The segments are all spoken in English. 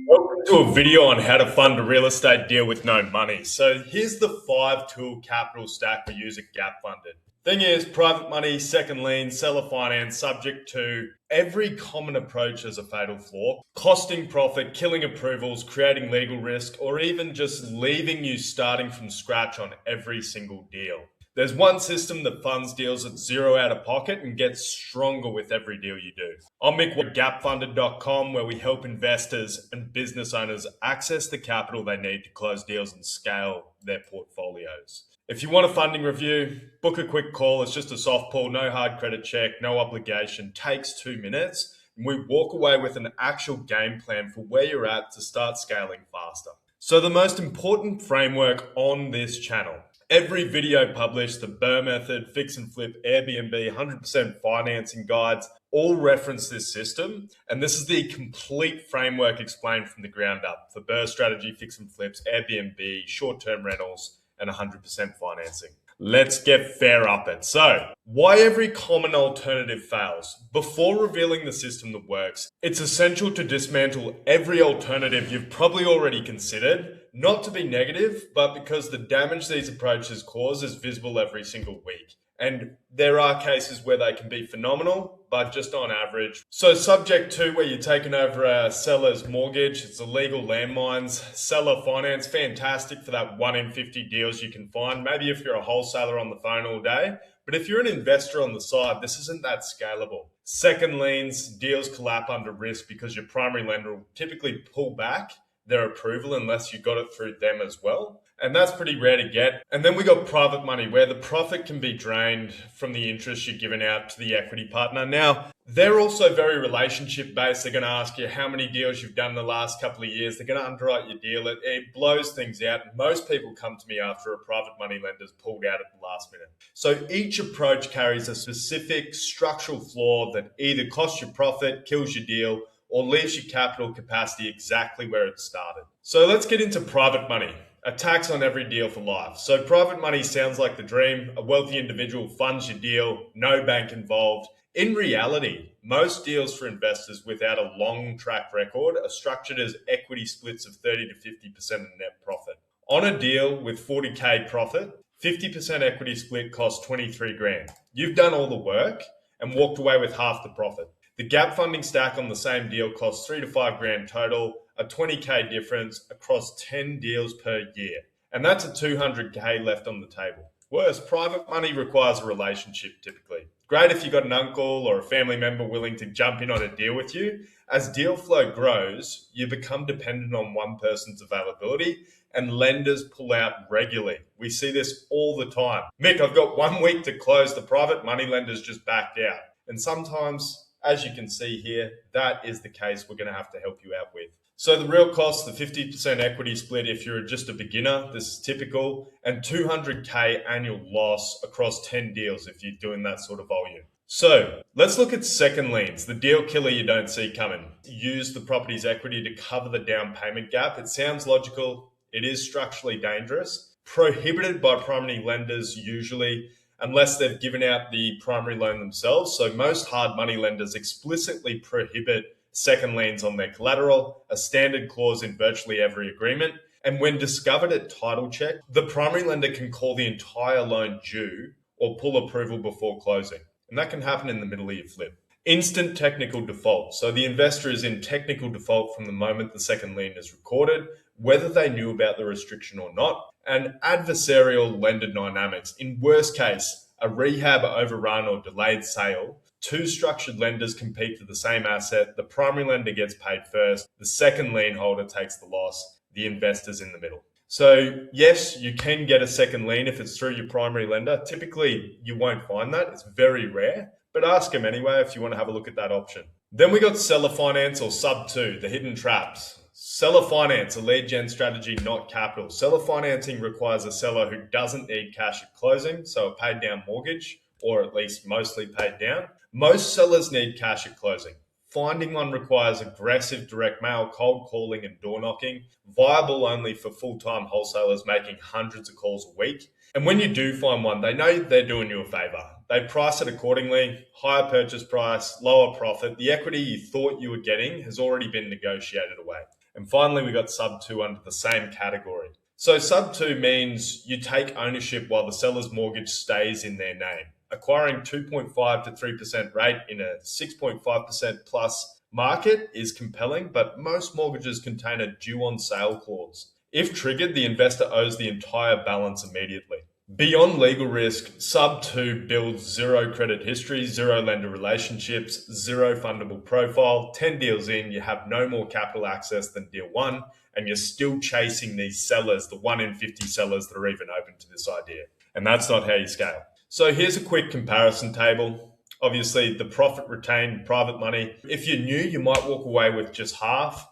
Welcome to a video on how to fund a real estate deal with no money. So here's the 5 tool capital stack we use at Gap Funded. Thing is, private money, second lien, seller finance, subject to every common approach has a fatal flaw. Costing profit, killing approvals, creating legal risk, or even just leaving you starting from scratch on every single deal. There's one system that funds deals at zero out of pocket and gets stronger with every deal you do. I'm Mick at gapfunded.com, where we help investors and business owners access the capital they need to close deals and scale their portfolios. If you want a funding review, book a quick call. It's just a soft pull, no hard credit check, no obligation, takes 2 minutes. And we walk away with an actual game plan for where you're at to start scaling faster. So the most important framework on this channel, every video published, the BRRRR method, fix and flip, Airbnb, 100% financing guides, all reference this system. And this is the complete framework explained from the ground up for BRRRR strategy, fix and flips, Airbnb, short-term rentals, and 100% financing. Let's get fair up it. So, why every common alternative fails? Before revealing the system that works, it's essential to dismantle every alternative you've probably already considered, not to be negative, but because the damage these approaches cause is visible every single week. And there are cases where they can be phenomenal, but just on average. So subject to where you're taking over a seller's mortgage, it's illegal landmines. Seller finance, fantastic for that 1 in 50 deals you can find. Maybe if you're a wholesaler on the phone all day, but if you're an investor on the side, this isn't that scalable. Second liens, deals collapse under risk because your primary lender will typically pull back their approval unless you got it through them as well. And that's pretty rare to get. And then we got private money, where the profit can be drained from the interest you're giving out to the equity partner. Now, they're also very relationship based. They're going to ask you how many deals you've done in the last couple of years. They're going to underwrite your deal. It blows things out. Most people come to me after a private money lender's pulled out at the last minute. So each approach carries a specific structural flaw that either costs you profit, kills your deal, or leaves your capital capacity exactly where it started. So let's get into private money. A tax on every deal for life. So private money sounds like the dream. A wealthy individual funds your deal, no bank involved. In reality, most deals for investors without a long track record are structured as equity splits of 30 to 50% of net profit. On a deal with 40K profit, 50% equity split costs 23 grand. You've done all the work and walked away with half the profit. The gap funding stack on the same deal costs 3 to 5 grand total, a 20K difference across 10 deals per year. And that's a 200K left on the table. Worse, private money requires a relationship typically. Great if you've got an uncle or a family member willing to jump in on a deal with you. As deal flow grows, you become dependent on one person's availability, and lenders pull out regularly. We see this all the time. Mick, I've got 1 week to close. The private money lenders just backed out. And sometimes, as you can see here, that is the case we're going to have to help you out with. So the real cost, the 50% equity split if you're just a beginner, this is typical, and 200K annual loss across 10 deals if you're doing that sort of volume. So let's look at second liens, the deal killer you don't see coming. Use the property's equity to cover the down payment gap. It sounds logical. It is structurally dangerous. Prohibited by primary lenders usually, unless they've given out the primary loan themselves. So most hard money lenders explicitly prohibit second liens on their collateral, a standard clause in virtually every agreement. And when discovered at title check, the primary lender can call the entire loan due or pull approval before closing. And that can happen in the middle of your flip. Instant technical default. So the investor is in technical default from the moment the second lien is recorded, whether they knew about the restriction or not. And adversarial lender dynamics. In worst case, a rehab overrun or delayed sale. 2 structured lenders compete for the same asset. The primary lender gets paid first. The second lien holder takes the loss. The investor's in the middle. So yes, you can get a second lien if it's through your primary lender. Typically, you won't find that. It's very rare, but ask them anyway if you want to have a look at that option. Then we got seller finance or sub 2, the hidden traps. Seller finance, a lead gen strategy, not capital. Seller financing requires a seller who doesn't need cash at closing, so a paid down mortgage, or at least mostly paid down. Most sellers need cash at closing. Finding one requires aggressive direct mail, cold calling, and door knocking, viable only for full-time wholesalers making hundreds of calls a week. And when you do find one, they know they're doing you a favor. They price it accordingly, higher purchase price, lower profit. The equity you thought you were getting has already been negotiated away. And finally, we got sub 2 under the same category. So sub 2 means you take ownership while the seller's mortgage stays in their name. Acquiring 2.5 to 3% rate in a 6.5% plus market is compelling, but most mortgages contain a due on sale clause. If triggered, the investor owes the entire balance immediately. Beyond legal risk, sub 2 builds zero credit history, zero lender relationships, zero fundable profile. 10 deals in, you have no more capital access than deal 1, and you're still chasing these sellers, the 1 in 50 sellers that are even open to this idea. And that's not how you scale. So here's a quick comparison table. Obviously, the profit retained private money. If you're new, you might walk away with just half.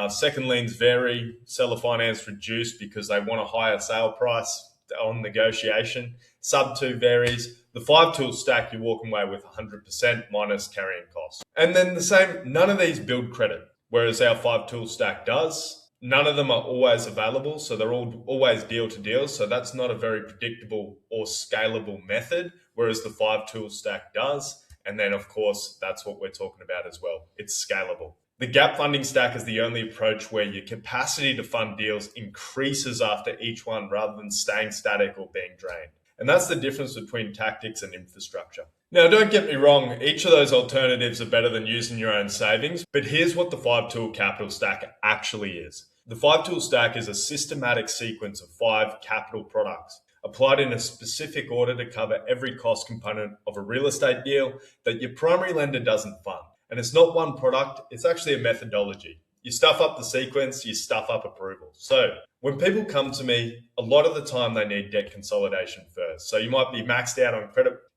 Second liens vary. Seller finance reduced because they want a higher sale price on negotiation. Sub 2 varies. The 5 tool stack, you're walking away with 100% minus carrying costs. And then the same, none of these build credit, whereas our 5 tool stack does. None of them are always available, so they're always deal to deal. So that's not a very predictable or scalable method, whereas the 5 tool stack does. And then, of course, that's what we're talking about as well. It's scalable. The gap funding stack is the only approach where your capacity to fund deals increases after each one rather than staying static or being drained. And that's the difference between tactics and infrastructure. Now, don't get me wrong, each of those alternatives are better than using your own savings, but here's what the 5 tool capital stack actually is. The 5 tool stack is a systematic sequence of 5 capital products applied in a specific order to cover every cost component of a real estate deal that your primary lender doesn't fund. And it's not one product, it's actually a methodology. You stuff up the sequence, you stuff up approvals. So when people come to me, a lot of the time they need debt consolidation first. So you might be maxed out on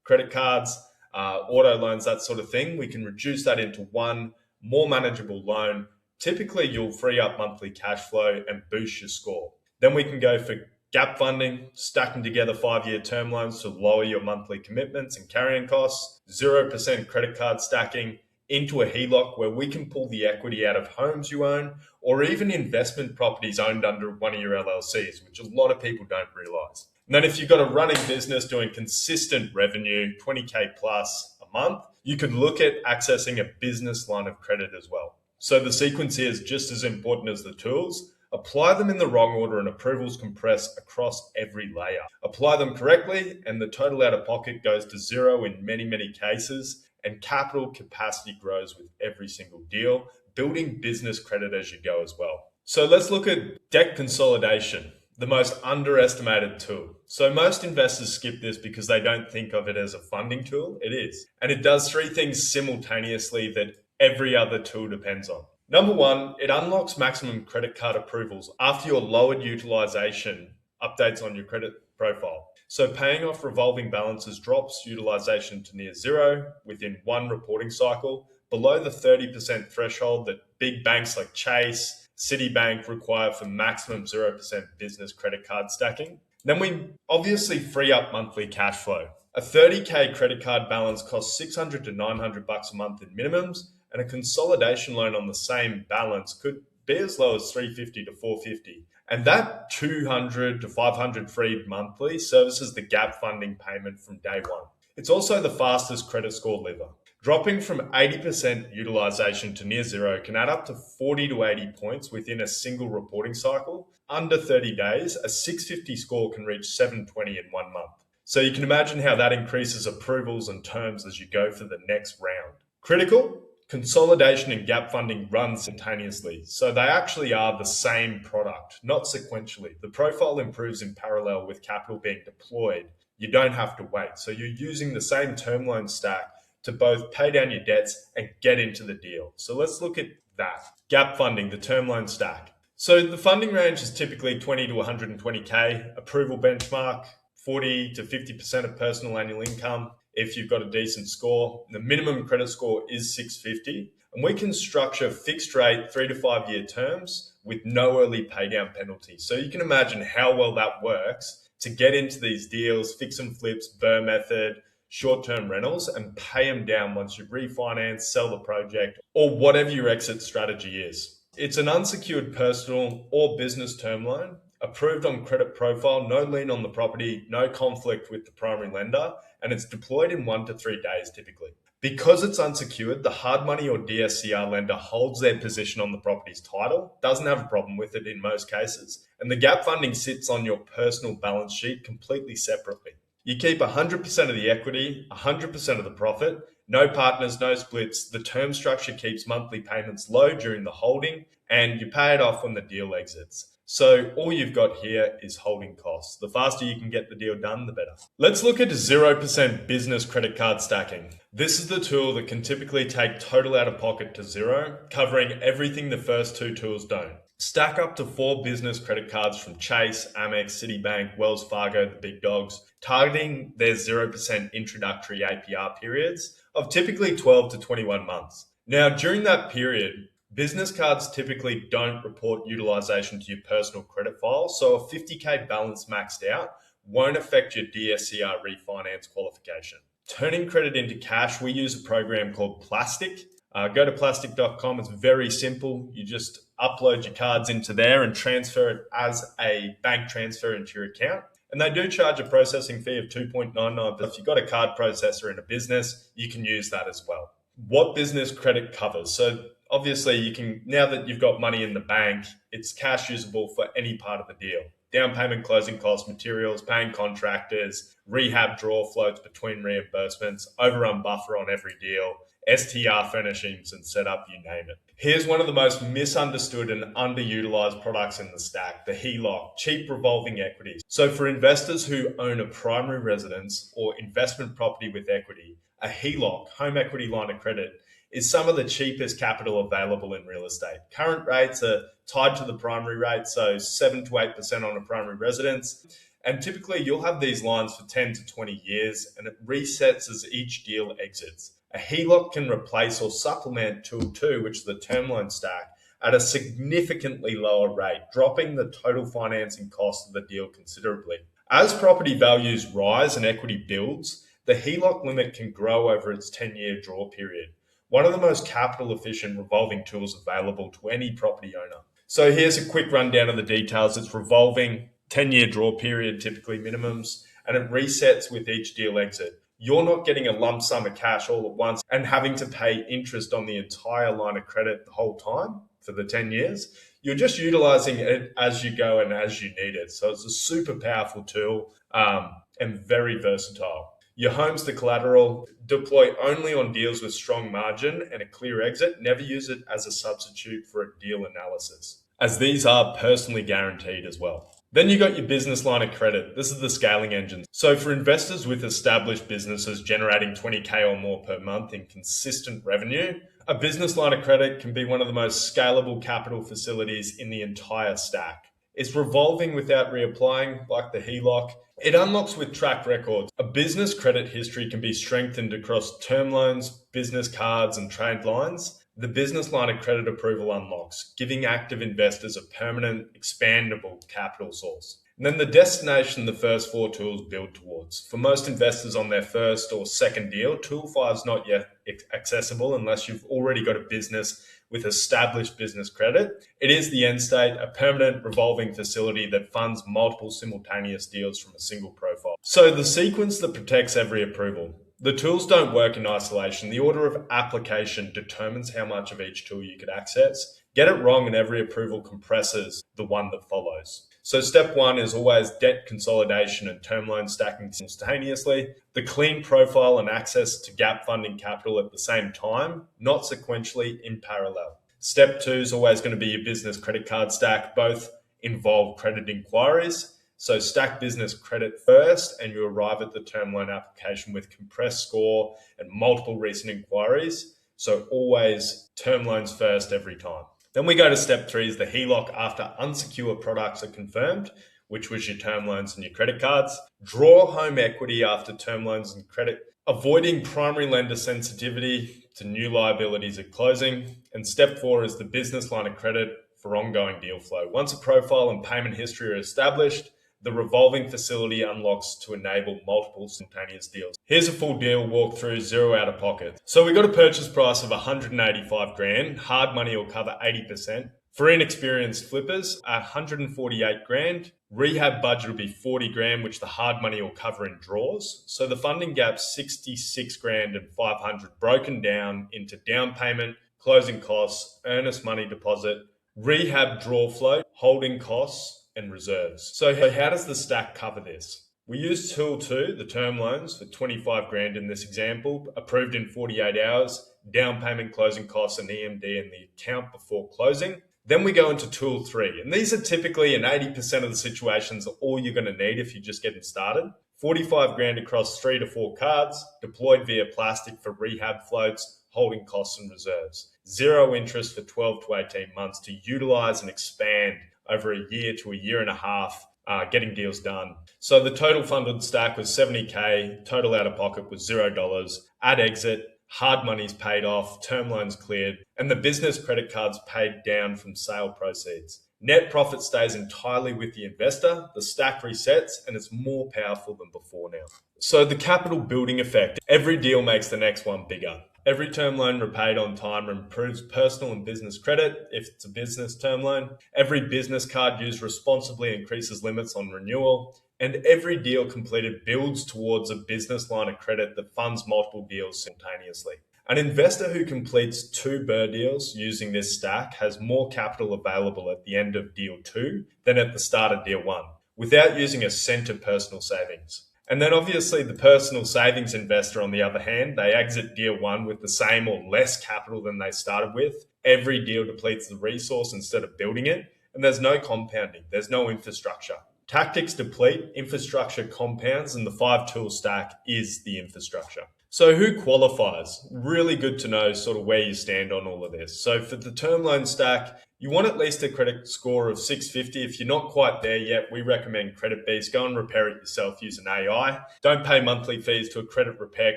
credit cards, auto loans, that sort of thing. We can reduce that into one more manageable loan. Typically, you'll free up monthly cash flow and boost your score. Then we can go for gap funding, stacking together 5-year term loans to lower your monthly commitments and carrying costs, 0% credit card stacking into a HELOC where we can pull the equity out of homes you own or even investment properties owned under one of your LLCs, which a lot of people don't realize. And then if you've got a running business doing consistent revenue, 20K plus a month, you could look at accessing a business line of credit as well. So the sequence here is just as important as the tools. Apply them in the wrong order and approvals compress across every layer. Apply them correctly and the total out of pocket goes to zero in many, many cases, and capital capacity grows with every single deal, building business credit as you go as well. So let's look at debt consolidation, the most underestimated tool. So most investors skip this because they don't think of it as a funding tool. It is. And it does 3 things simultaneously that every other tool depends on. Number 1, it unlocks maximum credit card approvals after your lowered utilization updates on your credit profile. So paying off revolving balances drops utilization to near zero within one reporting cycle, below the 30% threshold that big banks like Chase, Citibank require for maximum 0% business credit card stacking. Then we obviously free up monthly cash flow. A 30K credit card balance costs $600 to $900 a month in minimums, and a consolidation loan on the same balance could be as low as $350 to $450. And that $200 to $500 free monthly services the gap funding payment from day one. It's also the fastest credit score lever. Dropping from 80% utilization to near zero can add up to 40 to 80 points within a single reporting cycle. Under 30 days, a 650 score can reach 720 in 1 month. So you can imagine how that increases approvals and terms as you go for the next round. Critical? Consolidation and gap funding run simultaneously, so they actually are the same product, not sequentially. The profile improves in parallel with capital being deployed. You don't have to wait. So you're using the same term loan stack to both pay down your debts and get into the deal. So let's look at that. Gap funding, the term loan stack. So the funding range is typically 20 to 120K, approval benchmark, 40 to 50% of personal annual income. If you've got a decent score, the minimum credit score is 650. And we can structure fixed rate 3 to 5 year terms with no early pay down penalty. So you can imagine how well that works to get into these deals, fix and flips, BRRRR method, short-term rentals, and pay them down once you refinance, sell the project, or whatever your exit strategy is. It's an unsecured personal or business term loan, approved on credit profile, no lien on the property, no conflict with the primary lender, and it's deployed in 1 to 3 days typically. Because it's unsecured, the hard money or DSCR lender holds their position on the property's title, doesn't have a problem with it in most cases, and the gap funding sits on your personal balance sheet completely separately. You keep 100% of the equity, 100% of the profit, no partners, no splits. The term structure keeps monthly payments low during the holding, and you pay it off when the deal exits. So all you've got here is holding costs. The faster you can get the deal done, the better. Let's look at 0% business credit card stacking. This is the tool that can typically take total out of pocket to zero, covering everything the first two tools don't. Stack up to 4 business credit cards from Chase, Amex, Citibank, Wells Fargo, the big dogs, targeting their 0% introductory APR periods of typically 12 to 21 months. Now, during that period, business cards typically don't report utilization to your personal credit file, so a 50K balance maxed out won't affect your DSCR refinance qualification. Turning credit into cash, we use a program called Plastiq. Go to plastiq.com. It's very simple. You just upload your cards into there and transfer it as a bank transfer into your account. And they do charge a processing fee of 2.99, but if you've got a card processor in a business, you can use that as well. What business credit covers? So obviously you can, now that you've got money in the bank, it's cash usable for any part of the deal. Down payment, closing costs, materials, paying contractors, rehab draw floats between reimbursements, overrun buffer on every deal, STR furnishings and setup, you name it. Here's one of the most misunderstood and underutilized products in the stack, the HELOC, cheap revolving equities. So for investors who own a primary residence or investment property with equity, a HELOC, home equity line of credit, is some of the cheapest capital available in real estate. Current rates are tied to the primary rate, so 7 to 8% on a primary residence. And typically you'll have these lines for 10 to 20 years and it resets as each deal exits. A HELOC can replace or supplement Tool 2, which is the term loan stack, at a significantly lower rate, dropping the total financing cost of the deal considerably. As property values rise and equity builds, the HELOC limit can grow over its 10-year draw period. One of the most capital efficient revolving tools available to any property owner. So here's a quick rundown of the details. It's revolving, 10-year draw period, typically minimums, and it resets with each deal exit. You're not getting a lump sum of cash all at once and having to pay interest on the entire line of credit the whole time for the 10 years. You're just utilizing it as you go and as you need it. So it's a super powerful tool and very versatile. Your home's the collateral. Deploy only on deals with strong margin and a clear exit. Never use it as a substitute for a deal analysis, as these are personally guaranteed as well. Then you got your business line of credit. This is the scaling engine. So for investors with established businesses generating 20K or more per month in consistent revenue, a business line of credit can be one of the most scalable capital facilities in the entire stack. It's revolving without reapplying, like the HELOC. It unlocks with track records. A business credit history can be strengthened across term loans, business cards, and trade lines. The business line of credit approval unlocks, giving active investors a permanent, expandable capital source. And then the destination the first 4 tools build towards. For most investors on their first or second deal, Tool 5 is not yet accessible unless you've already got a business with established business credit. It is the end state, a permanent revolving facility that funds multiple simultaneous deals from a single profile. So the sequence that protects every approval. The tools don't work in isolation. The order of application determines how much of each tool you could access. Get it wrong and every approval compresses the one that follows. So step 1 is always debt consolidation and term loan stacking simultaneously. The clean profile and access to gap funding capital at the same time, not sequentially in parallel. Step 2 is always going to be your business credit card stack. Both involve credit inquiries. So stack business credit first and you arrive at the term loan application with compressed score and multiple recent inquiries. So always term loans first every time. Then we go to step 3 is the HELOC after unsecured products are confirmed, which was your term loans and your credit cards. Draw home equity after term loans and credit, avoiding primary lender sensitivity to new liabilities at closing. And step 4 is the business line of credit for ongoing deal flow. Once a profile and payment history are established, the revolving facility unlocks to enable multiple simultaneous deals. Here's a full deal walkthrough, 0 out of pocket. So we got a purchase price of 185 grand. Hard money will cover 80%. For inexperienced flippers, 148 grand. Rehab budget will be 40 grand, which the hard money will cover in draws. So the funding gap's 66 grand and 500 broken down into down payment, closing costs, earnest money deposit, rehab draw flow, holding costs, and reserves. So how does the stack cover this? We use Tool 2, the term loans, for 25 grand in this example, approved in 48 hours, down payment, closing costs, and EMD in the account before closing. Then we go into Tool 3, and these are typically in 80% of the situations all you're going to need if you're just getting started. 45 grand across 3 to 4 cards, deployed via Plastiq for rehab floats, holding costs and reserves. Zero interest for 12 to 18 months to utilize and expand over a year to a year and a half, getting deals done. So the total funded stack was 70K, total out of pocket was $0. At exit, hard money's paid off, term loans cleared, and the business credit cards paid down from sale proceeds. Net profit stays entirely with the investor, the stack resets, and it's more powerful than before now. So the capital building effect, every deal makes the next one bigger. Every term loan repaid on time improves personal and business credit if it's a business term loan. Every business card used responsibly increases limits on renewal. And every deal completed builds towards a business line of credit that funds multiple deals simultaneously. An investor who completes 2 BRRRR deals using this stack has more capital available at the end of deal 2 than at the start of deal 1, without using a cent of personal savings. And then obviously the personal savings investor, on the other hand, they exit deal 1 with the same or less capital than they started with. Every deal depletes the resource instead of building it, and there's no compounding, there's no infrastructure. Tactics deplete, infrastructure compounds, and the 5-tool stack is the infrastructure. So who qualifies? Really good to know sort of where you stand on all of this. So for the term loan stack, you want at least a credit score of 650. If you're not quite there yet, we recommend Credit Beast. Go and repair it yourself using AI. Don't pay monthly fees to a credit repair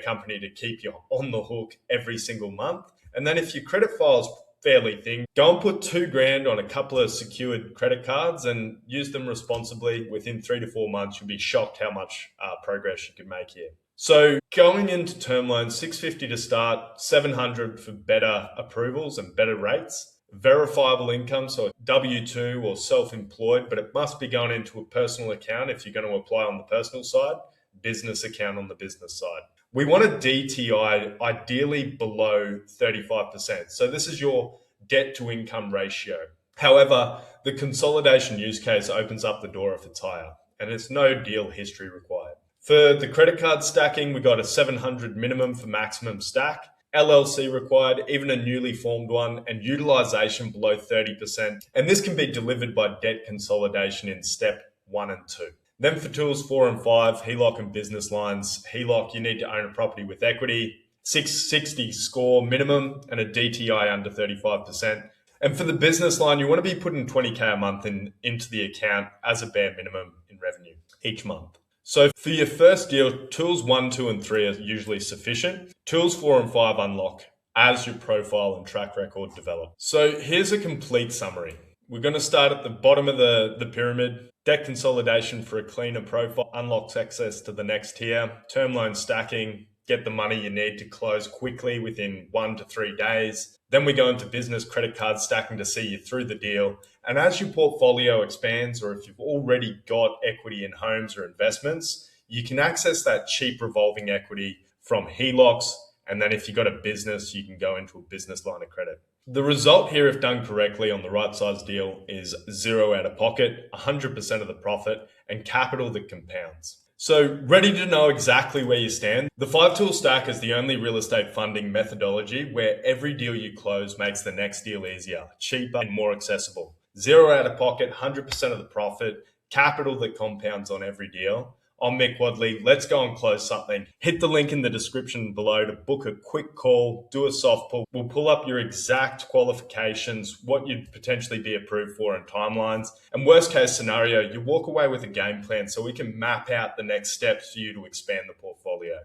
company to keep you on the hook every single month. And then if your credit file's fairly thin, go and put 2 grand on a couple of secured credit cards and use them responsibly. Within 3 to 4 months, you'll be shocked how much progress you can make here. So going into term loans, 650 to start, 700 for better approvals and better rates. Verifiable income, so W2 or self-employed, but it must be going into a personal account if you're going to apply on the personal side, business account on the business side. We want a DTI ideally below 35%. So this is your debt to income ratio. However, the consolidation use case opens up the door if it's higher, and it's no deal history required. For the credit card stacking, we got a 700 minimum for maximum stack, LLC required, even a newly formed one, and utilization below 30%. And this can be delivered by debt consolidation in step 1 and 2. Then for tools 4 and 5, HELOC and business lines. HELOC, you need to own a property with equity, 660 score minimum, and a DTI under 35%. And for the business line, you want to be putting 20K a month into the account as a bare minimum in revenue each month. So for your first deal, tools 1, 2, and 3 are usually sufficient. Tools 4 and 5 unlock as your profile and track record develop. So here's a complete summary. We're going to start at the bottom of the pyramid. Debt consolidation for a cleaner profile unlocks access to the next tier. Term loan stacking, get the money you need to close quickly within 1 to 3 days. Then we go into business credit card stacking to see you through the deal. And as your portfolio expands, or if you've already got equity in homes or investments, you can access that cheap revolving equity from HELOCs. And then if you've got a business, you can go into a business line of credit. The result here, if done correctly on the right size deal, is 0 out of pocket, 100% of the profit, and capital that compounds. So ready to know exactly where you stand? The 5-tool stack is the only real estate funding methodology where every deal you close makes the next deal easier, cheaper, and more accessible. 0 out of pocket, 100% of the profit, capital that compounds on every deal. I'm Mick Wadley. Let's go and close something. Hit the link in the description below to book a quick call, do a soft pull. We'll pull up your exact qualifications, what you'd potentially be approved for and timelines. And worst case scenario, you walk away with a game plan so we can map out the next steps for you to expand the portfolio.